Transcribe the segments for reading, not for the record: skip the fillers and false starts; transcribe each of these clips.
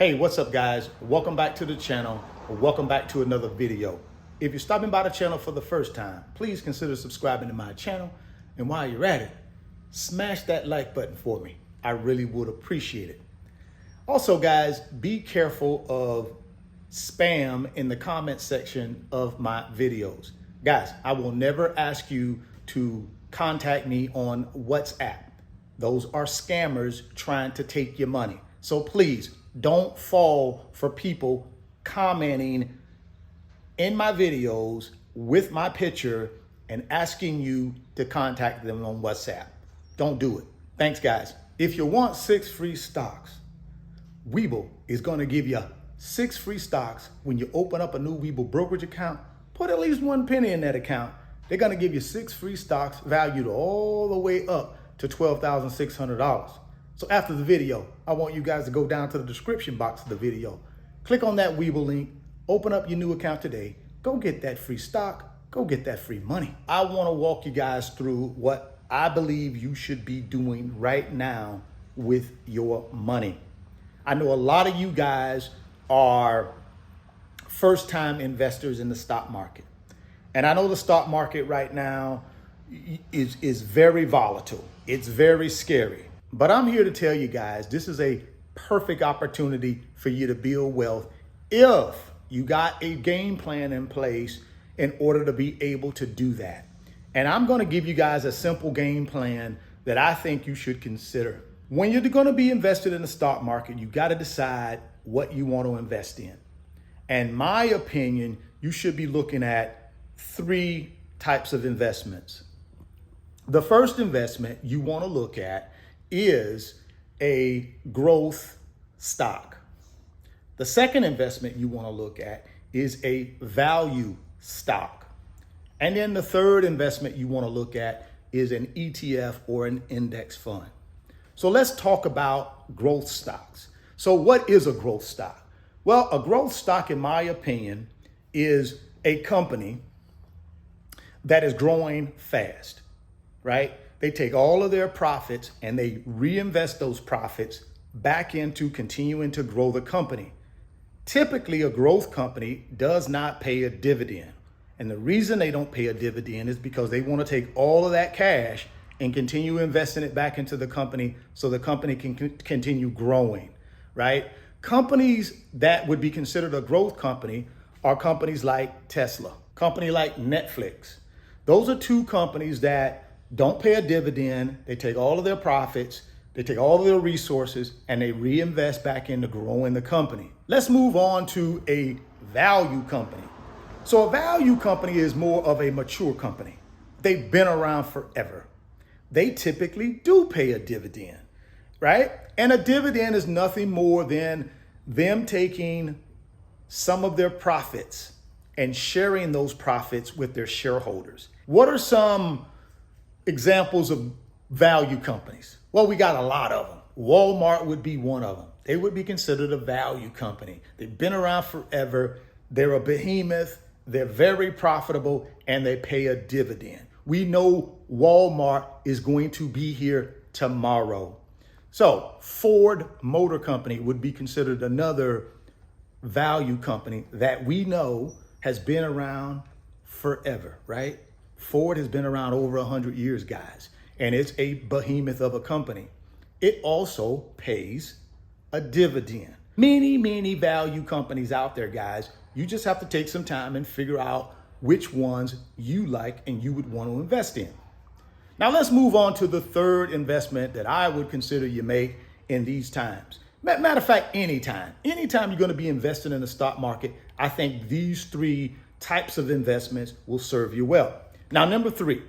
Hey, what's up guys? Welcome back to the channel, or welcome back to another video. If you're stopping by the channel for the first time, please consider subscribing to my channel. And while you're at it, smash that like button for me. I really would appreciate it. Also guys, be careful of spam in the comment section of my videos. Guys, I will never ask you to contact me on WhatsApp. Those are scammers trying to take your money. So please don't fall for people commenting in my videos with my picture and asking you to contact them on WhatsApp. Don't do it. Thanks guys. If you want 6 free stocks, Webull is going to give you 6 free stocks when you open up a new Webull brokerage account. Put at least 1 penny in that account. They're going to give you 6 free stocks valued all the way up to $12,600. So after the video, I want you guys to go down to the description box of the video, click on that Webull link, open up your new account today, go get that free stock, go get that free money. I want to walk you guys through what I believe you should be doing right now with your money. I know a lot of you guys are first-time investors in the stock market. And I know the stock market right now is very volatile. It's very scary. But I'm here to tell you guys, this is a perfect opportunity for you to build wealth if you got a game plan in place in order to be able to do that. And I'm going to give you guys a simple game plan that I think you should consider. When you're going to be invested in the stock market, you got to decide what you want to invest in. And my opinion, you should be looking at 3 types of investments. The first investment you want to look at is a growth stock. The second investment you want to look at is a value stock. And then the third investment you want to look at is an ETF or an index fund. So let's talk about growth stocks. So what is a growth stock? Well, a growth stock, in my opinion, is a company that is growing fast, right? They take all of their profits and they reinvest those profits back into continuing to grow the company. Typically, a growth company does not pay a dividend. And the reason they don't pay a dividend is because they want to take all of that cash and continue investing it back into the company so the company can continue growing, right? Companies that would be considered a growth company are companies like Tesla, company like Netflix. Those are 2 companies that don't pay a dividend. They take all of their profits, they take all of their resources, and they reinvest back into growing the company. Let's move on to a value company. So a value company is more of a mature company. They've been around forever. They typically do pay a dividend, right? And a dividend is nothing more than them taking some of their profits and sharing those profits with their shareholders. What are some examples of value companies? Well, we got a lot of them. Walmart would be one of them. They would be considered a value company. They've been around forever. They're a behemoth. They're very profitable and they pay a dividend. We know Walmart is going to be here tomorrow. So Ford Motor Company would be considered another value company that we know has been around forever, right? Ford has been around over 100 years, guys, and it's a behemoth of a company. It also pays a dividend. Many value companies out there, guys. You just have to take some time and figure out which ones you like and you would want to invest in. Now let's move on to the third investment that I would consider you make in these times. Matter of fact, anytime you're going to be investing in the stock market, I think these 3 types of investments will serve you well. Now, number 3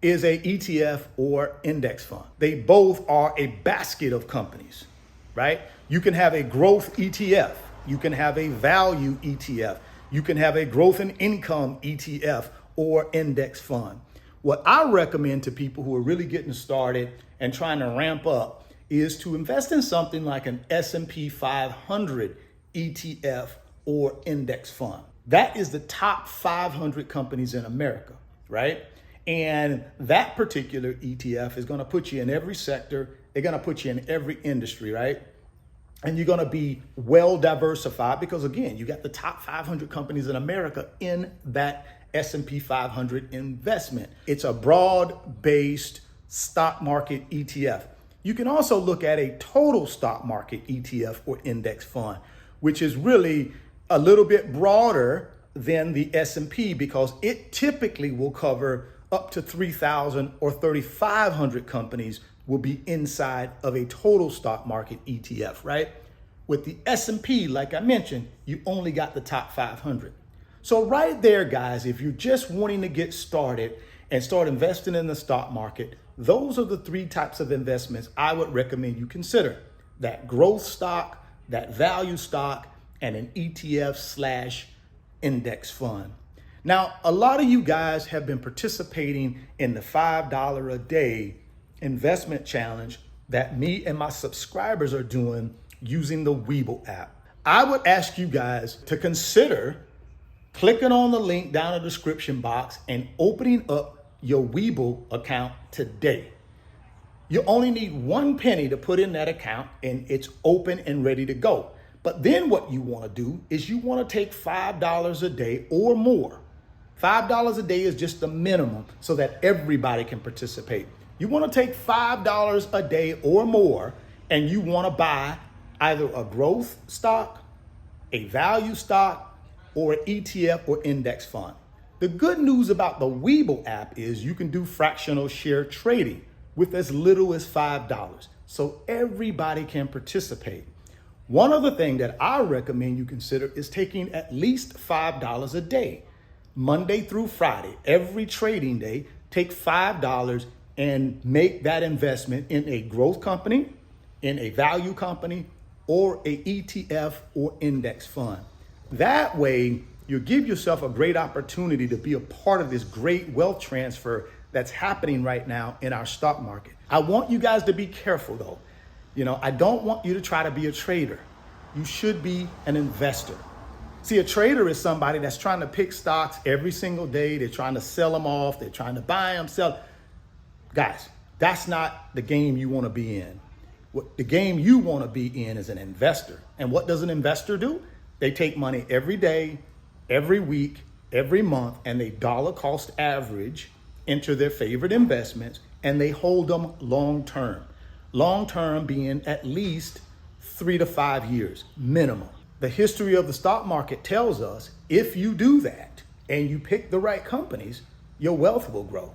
is a ETF or index fund. They both are a basket of companies, right? You can have a growth ETF. You can have a value ETF. You can have a growth and income ETF or index fund. What I recommend to people who are really getting started and trying to ramp up is to invest in something like an S&P 500 ETF or index fund. That is the top 500 companies in America, right? And that particular ETF is going to put you in every sector. They're going to put you in every industry, right? and you're going to be well diversified because, again, you got the top 500 companies in America in that S&P 500 investment. It's a broad-based stock market ETF. You can also look at a total stock market ETF or index fund, which is really a little bit broader than the S&P because it typically will cover up to 3,000 or 3,500 companies will be inside of a total stock market ETF, right? With the S&P, like I mentioned, you only got the top 500. So right there, guys, if you're just wanting to get started and start investing in the stock market, those are the three types of investments I would recommend you consider. That growth stock, that value stock, and an ETF/index fund. Now, a lot of you guys have been participating in the $5 a day investment challenge that me and my subscribers are doing using the Webull app. I would ask you guys to consider clicking on the link down in the description box and opening up your Webull account today. You only need 1 penny to put in that account and it's open and ready to go. But then what you want to do is you want to take $5 a day or more. $5 a day is just the minimum so that everybody can participate. You want to take $5 a day or more and you want to buy either a growth stock, a value stock, or an ETF or index fund. The good news about the Webull app is you can do fractional share trading with as little as $5. So everybody can participate. One other thing that I recommend you consider is taking at least $5 a day, Monday through Friday, every trading day, take $5 and make that investment in a growth company, in a value company, or a ETF or index fund. That way, you give yourself a great opportunity to be a part of this great wealth transfer that's happening right now in our stock market. I want you guys to be careful though. I don't want you to try to be a trader. You should be an investor. See, a trader is somebody that's trying to pick stocks every single day. They're trying to sell them off. They're trying to buy them, sell. Guys, that's not the game you want to be in. What the game you want to be in is an investor. And what does an investor do? They take money every day, every week, every month, and they dollar cost average into their favorite investments, and they hold them long term. Long term being at least 3 to 5 years minimum. The history of the stock market tells us if you do that and you pick the right companies, your wealth will grow.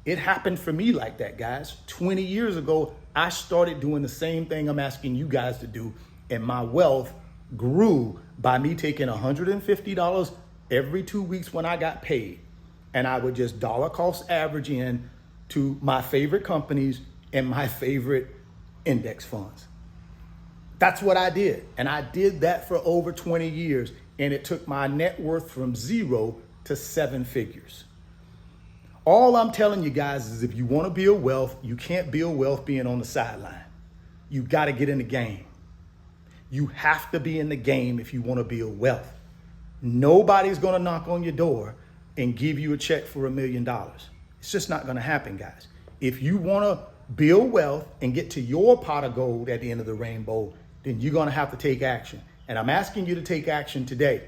It happened for me like that, guys. 20 years ago, I started doing the same thing I'm asking you guys to do, and my wealth grew by me taking $150 every 2 weeks when I got paid. And I would just dollar cost average in to my favorite companies and my favorite index funds. That's what I did. And I did that for over 20 years. And it took my net worth from 0 to 7 figures. All I'm telling you guys is if you want to build wealth, you can't build wealth being on the sideline. You got to get in the game. You have to be in the game if you want to build wealth. Nobody's going to knock on your door and give you a check for $1 million. It's just not going to happen, guys. If you want to build wealth and get to your pot of gold at the end of the rainbow, then you're going to have to take action. And I'm asking you to take action today,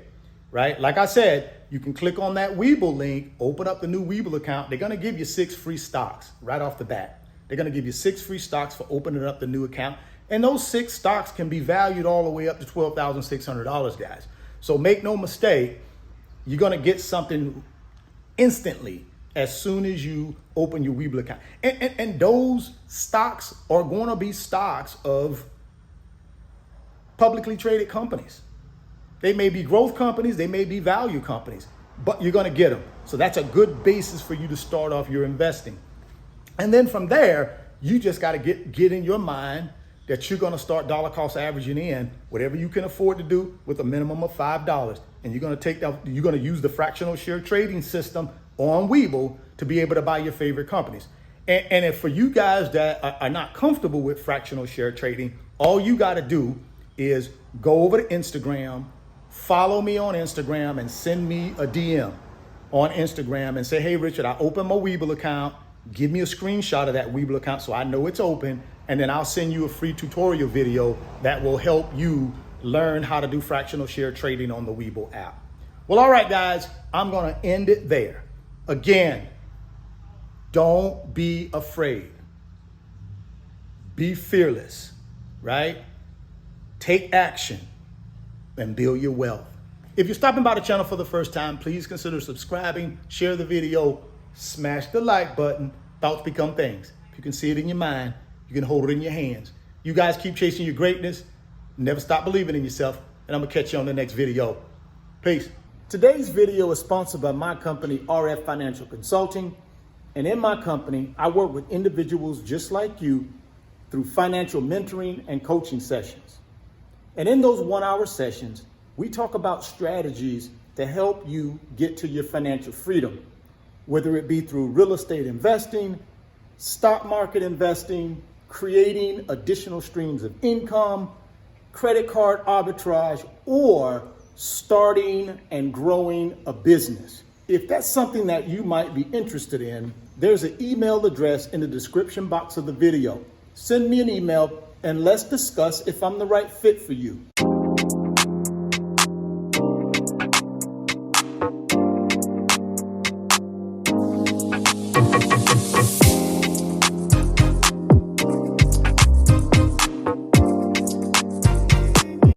right? Like I said, you can click on that Webull link, open up the new Webull account. They're going to give you 6 free stocks right off the bat. They're going to give you 6 free stocks for opening up the new account. And those 6 stocks can be valued all the way up to $12,600, guys. So make no mistake, you're going to get something instantly as soon as you open your Webull account. And those stocks are going to be stocks of publicly traded companies. They may be growth companies, they may be value companies, but you're going to get them. So that's a good basis for you to start off your investing. And then from there, you just got to get in your mind that you're going to start dollar cost averaging in whatever you can afford to do with a minimum of $5. And you're going to use the fractional share trading system on Webull to be able to buy your favorite companies. And if for you guys that are not comfortable with fractional share trading, all you got to do is go over to Instagram, follow me on Instagram, and send me a DM on Instagram and say, hey, Richard, I opened my Webull account. Give me a screenshot of that Webull account so I know it's open. and then I'll send you a free tutorial video that will help you learn how to do fractional share trading on the Webull app. Well, all right, guys, I'm going to end it there. Again, don't be afraid. Be fearless, right? Take action and build your wealth. If you're stopping by the channel for the first time, please consider subscribing, share the video, smash the like button. Thoughts become things. If you can see it in your mind, you can hold it in your hands. You guys keep chasing your greatness. Never stop believing in yourself. And I'm going to catch you on the next video. Peace. Today's video is sponsored by my company, RF Financial Consulting. And in my company, I work with individuals just like you through financial mentoring and coaching sessions. And in those 1-hour sessions, we talk about strategies to help you get to your financial freedom, whether it be through real estate investing, stock market investing, creating additional streams of income, credit card arbitrage, or starting and growing a business. If that's something that you might be interested in, there's an email address in the description box of the video. Send me an email and let's discuss if I'm the right fit for you.